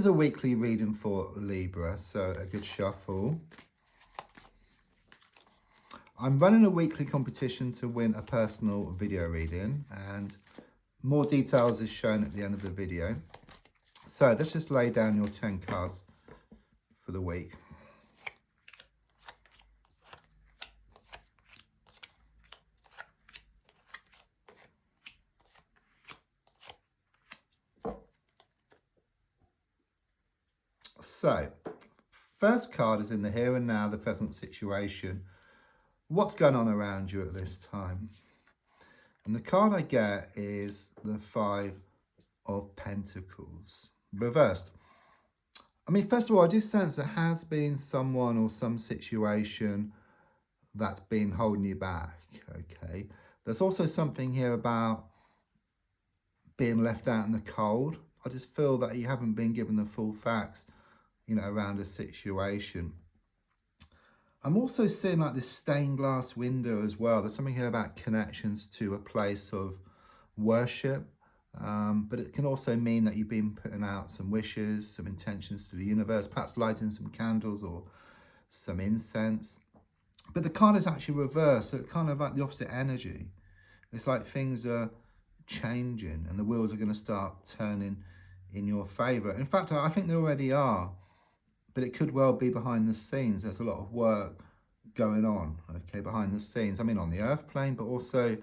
This is a weekly reading for Libra, so a good shuffle. I'm running a weekly competition to win a personal video reading, and more details is shown at the end of the video. So let's just lay down your 10 cards for the week. So, first card is in the here and now, the present situation. What's going on around you at this time? And the card I get is the 5 of Pentacles, reversed. I mean, first of all, I do sense there has been someone or some situation that's been holding you back, okay? There's also something here about being left out in the cold. I just feel that you haven't been given the full facts, around a situation. I'm also seeing like this stained glass window as well. There's something here about connections to a place of worship, but it can also mean that you've been putting out some wishes, some intentions to the universe, perhaps lighting some candles or some incense. But the card is actually reversed, so it's kind of like the opposite energy. It's like things are changing and the wheels are going to start turning in your favor. In fact, I think they already are. But it could well be behind the scenes. There's a lot of work going on, okay, behind the scenes. I mean, on the earth plane, but also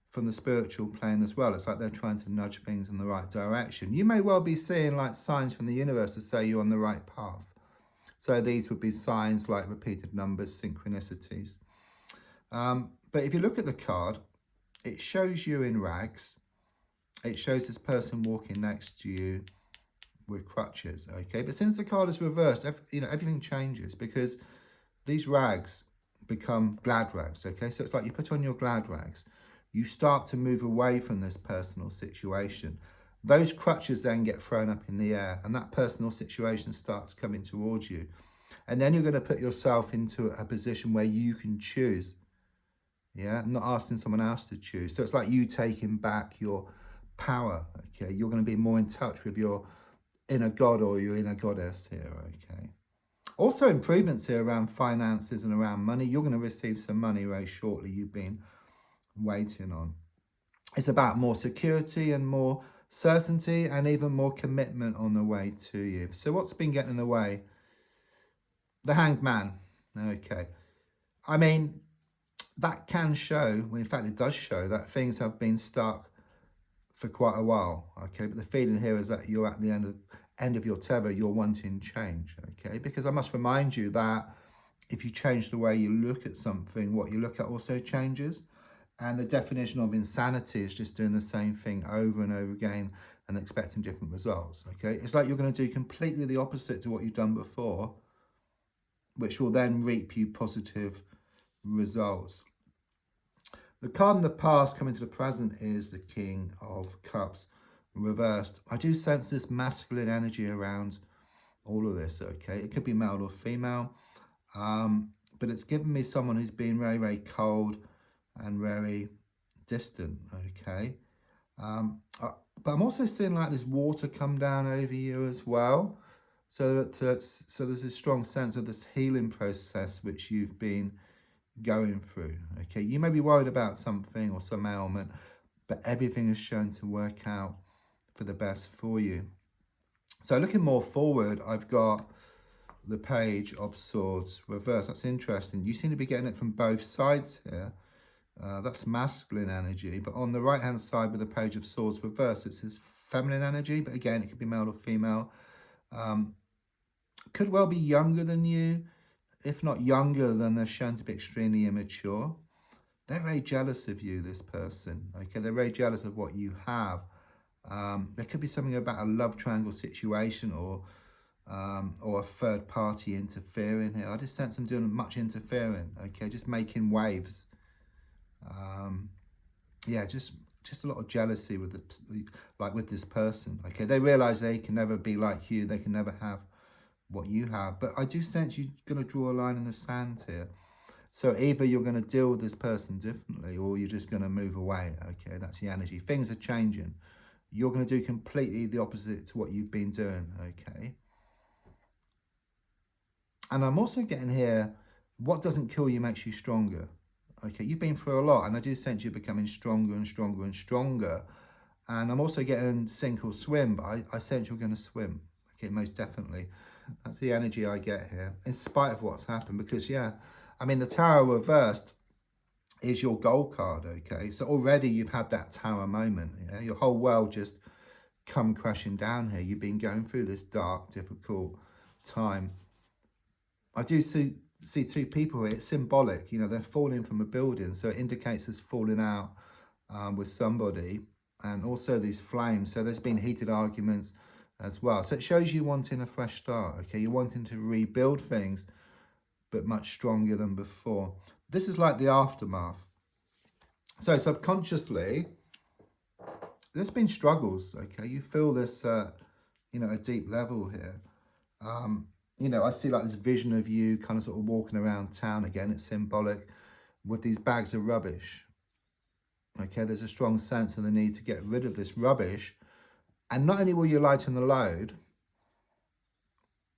from the spiritual plane as well. It's like they're trying to nudge things in the right direction. You may well be seeing like signs from the universe to say you're on the right path. So these would be signs like repeated numbers, synchronicities. But if you look at the card, it shows you in rags. It shows this person walking next to you with crutches, okay? But since the card is reversed, everything changes because these rags become glad rags, okay? So it's like you put on your glad rags. You start to move away from this personal situation. Those crutches then get thrown up in the air and that personal situation starts coming towards you. And then you're going to put yourself into a position where you can choose, yeah? Not asking someone else to choose. So it's like you taking back your power, okay? You're going to be more in touch with your inner god or your inner goddess here, okay? Also improvements here around finances and around money. You're going to receive some money very shortly you've been waiting on. It's about more security and more certainty and even more commitment on the way to you. So what's been getting in the way? The Hanged Man, okay. I mean, that can show, well, in fact it does show that things have been stuck for quite a while, okay? But the feeling here is that you're at the end of your tether, you're wanting change, okay? Because I must remind you that if you change the way you look at something, what you look at also changes. And the definition of insanity is just doing the same thing over and over again and expecting different results, okay? It's like you're going to do completely the opposite to what you've done before, which will then reap you positive results. The card in the past coming to the present is the King of Cups reversed. I do sense this masculine energy around all of this, okay? It could be male or female, but it's given me someone who's been very, very cold and very distant, okay? But I'm also seeing like this water come down over you as well. So there's a strong sense of this healing process which you've been going through, okay? You may be worried about something or some ailment, but everything is shown to work out for the best for you. So looking more forward, I've got the Page of Swords reversed. That's interesting. You seem to be getting it from both sides here. That's masculine energy, but on the right hand side with the Page of Swords reversed, it's this feminine energy, but again, it could be male or female. Could well be younger than you. If not younger, then they're shown to be extremely immature. They're very jealous of you, this person, okay? They're very jealous of what you have. There could be something about a love triangle situation or a third party interfering here. I just sense them doing much interfering, okay? Just making waves. Yeah, just a lot of jealousy with this person, okay? They realize they can never be like you. They can never have what you have, but I do sense you're going to draw a line in the sand here. So either you're going to deal with this person differently or you're just going to move away, okay? That's the energy. Things are changing, you're going to do completely the opposite to what you've been doing, okay? And I'm also getting here, what doesn't kill you makes you stronger. Okay, you've been through a lot, and I do sense you're becoming stronger and stronger and stronger. And I'm also getting sink or swim, but I sense you're going to swim. Okay, most definitely. That's the energy I get here, in spite of what's happened. Because, yeah, I mean, the Tower reversed is your goal card, okay? So already you've had that Tower moment, yeah? Your whole world just come crashing down here. You've been going through this dark, difficult time. I do see two people here. It's symbolic, you know, they're falling from a building. So it indicates there's falling out with somebody, and also these flames. So there's been heated arguments as well. So it shows you wanting a fresh start, okay? You're wanting to rebuild things, but much stronger than before. This is like the aftermath. So subconsciously, there's been struggles, okay? You feel this, you know, a deep level here. You know, I see like this vision of you kind of sort of walking around town again. It's symbolic with these bags of rubbish. Okay, there's a strong sense of the need to get rid of this rubbish. And not only will you lighten the load,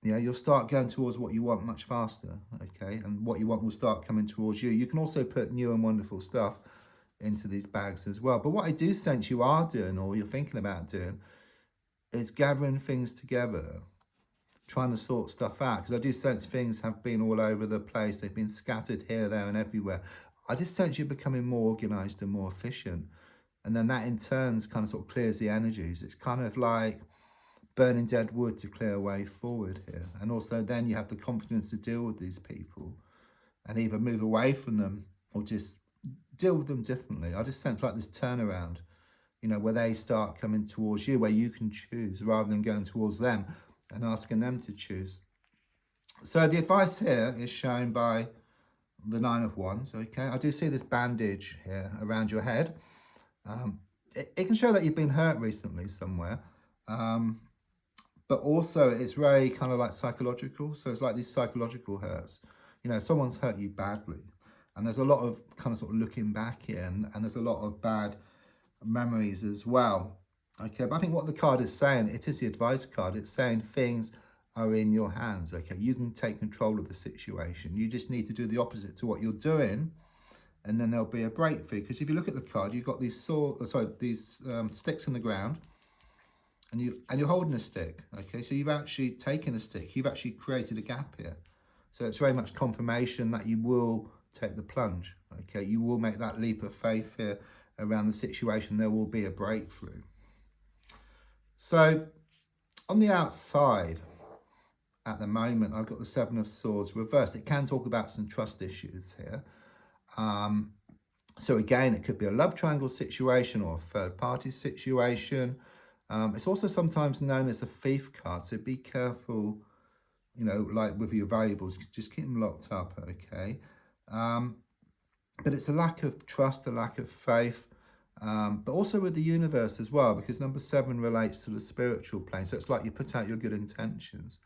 yeah, you'll start going towards what you want much faster, okay? And what you want will start coming towards you. You can also put new and wonderful stuff into these bags as well. But what I do sense you are doing, or you're thinking about doing, is gathering things together, trying to sort stuff out. Because I do sense things have been all over the place. They've been scattered here, there, and everywhere. I just sense you're becoming more organised and more efficient. And then that in turn kind of sort of clears the energies. It's kind of like burning dead wood to clear a way forward here. And also then you have the confidence to deal with these people and either move away from them or just deal with them differently. I just sense like this turnaround, you know, where they start coming towards you, where you can choose rather than going towards them and asking them to choose. So the advice here is shown by the 9 of Wands, okay? I do see this bandage here around your head. It can show that you've been hurt recently somewhere. But also it's very kind of like psychological. So it's like these psychological hurts. You know, someone's hurt you badly. And there's a lot of kind of sort of looking back in, and there's a lot of bad memories as well. Okay, but I think what the card is saying, it is the advice card. It's saying things are in your hands, okay? You can take control of the situation. You just need to do the opposite to what you're doing, and then there'll be a breakthrough. Because if you look at the card, you've got these sticks in the ground, and you're holding a stick, okay? So you've actually taken a stick. You've actually created a gap here. So it's very much confirmation that you will take the plunge, okay? You will make that leap of faith here around the situation. There will be a breakthrough. So on the outside, at the moment, I've got the 7 of Swords reversed. It can talk about some trust issues here. So again, it could be a love triangle situation or a third party situation. It's also sometimes known as a thief card. So be careful, you know, like with your valuables, just keep them locked up, okay? But it's a lack of trust, a lack of faith, but also with the universe as well, because number 7 relates to the spiritual plane. So it's like you put out your good intentions,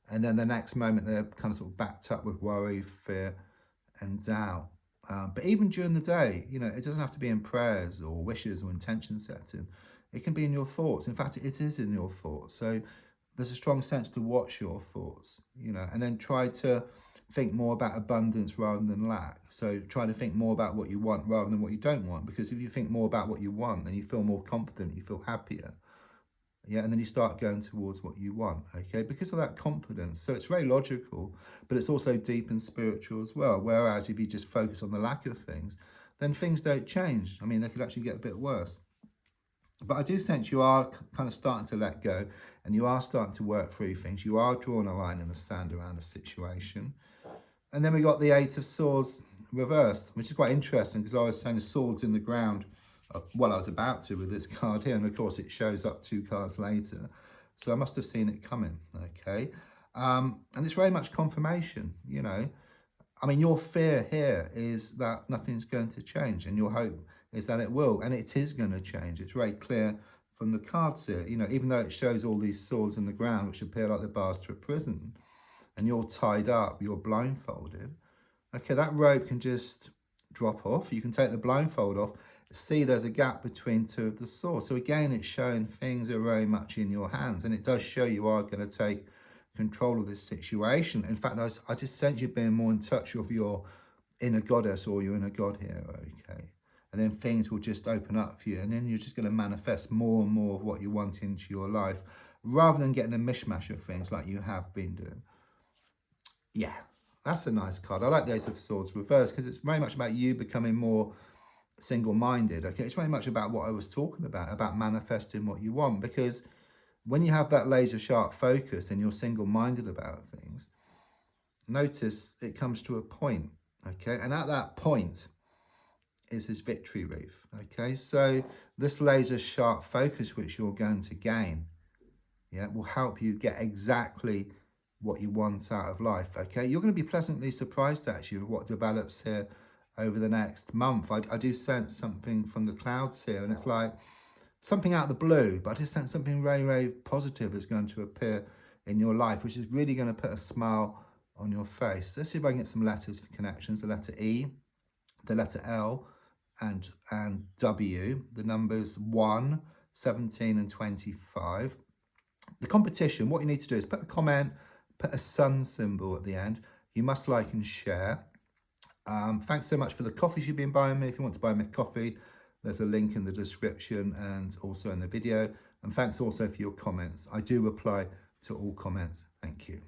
and then the next moment they're kind of sort of backed up with worry, fear, and doubt. But even during the day, you know, it doesn't have to be in prayers or wishes or intention setting. It can be in your thoughts. In fact, it is in your thoughts. So there's a strong sense to watch your thoughts, you know, and then try to think more about abundance rather than lack. So try to think more about what you want rather than what you don't want. Because if you think more about what you want, then you feel more confident, you feel happier. Yeah, and then you start going towards what you want, okay? Because of that confidence. So it's very logical, but it's also deep and spiritual as well. Whereas if you just focus on the lack of things, then things don't change. I mean, they could actually get a bit worse. But I do sense you are kind of starting to let go, and you are starting to work through things. You are drawing a line in the sand around a situation. And then we got the 8 of Swords reversed, which is quite interesting because I was saying the swords in the ground. Well, I was about to with this card here, and of course it shows up 2 cards later. So I must have seen it coming, okay? And it's very much confirmation, you know. I mean, your fear here is that nothing's going to change, and your hope is that it will, and it is going to change. It's very clear from the cards here, you know, even though it shows all these swords in the ground, which appear like the bars to a prison, and you're tied up, you're blindfolded. Okay, that rope can just drop off. You can take the blindfold off. see there's a gap between two of the swords. So again, it's showing things are very much in your hands, and it does show you are going to take control of this situation. In fact, I just sense you being more in touch with your inner goddess or your inner god here, okay? And then things will just open up for you, and then you're just going to manifest more and more of what you want into your life, rather than getting a mishmash of things like you have been doing. Yeah, that's a nice card. I like the Ace of Swords reversed because it's very much about you becoming more single-minded. Okay, it's very much about what I was talking about manifesting what you want, because when you have that laser sharp focus and you're single-minded about things, notice it comes to a point, okay, and at that point is this victory wreath. Okay, so this laser sharp focus which you're going to gain, yeah, will help you get exactly what you want out of life. Okay, you're going to be pleasantly surprised actually with what develops here over the next month. I do sense something from the clouds here, and it's like something out of the blue, but I just sense something very, very positive is going to appear in your life, which is really going to put a smile on your face. Let's see if I can get some letters for connections. The letter E, the letter L, and W, the numbers 1, 17, and 25. The competition, what you need to do is put a comment, put a sun symbol at the end. You must like and share. Thanks so much for the coffees you've been buying me. If you want to buy me coffee, there's a link in the description and also in the video. And thanks also for your comments. I do reply to all comments. Thank you.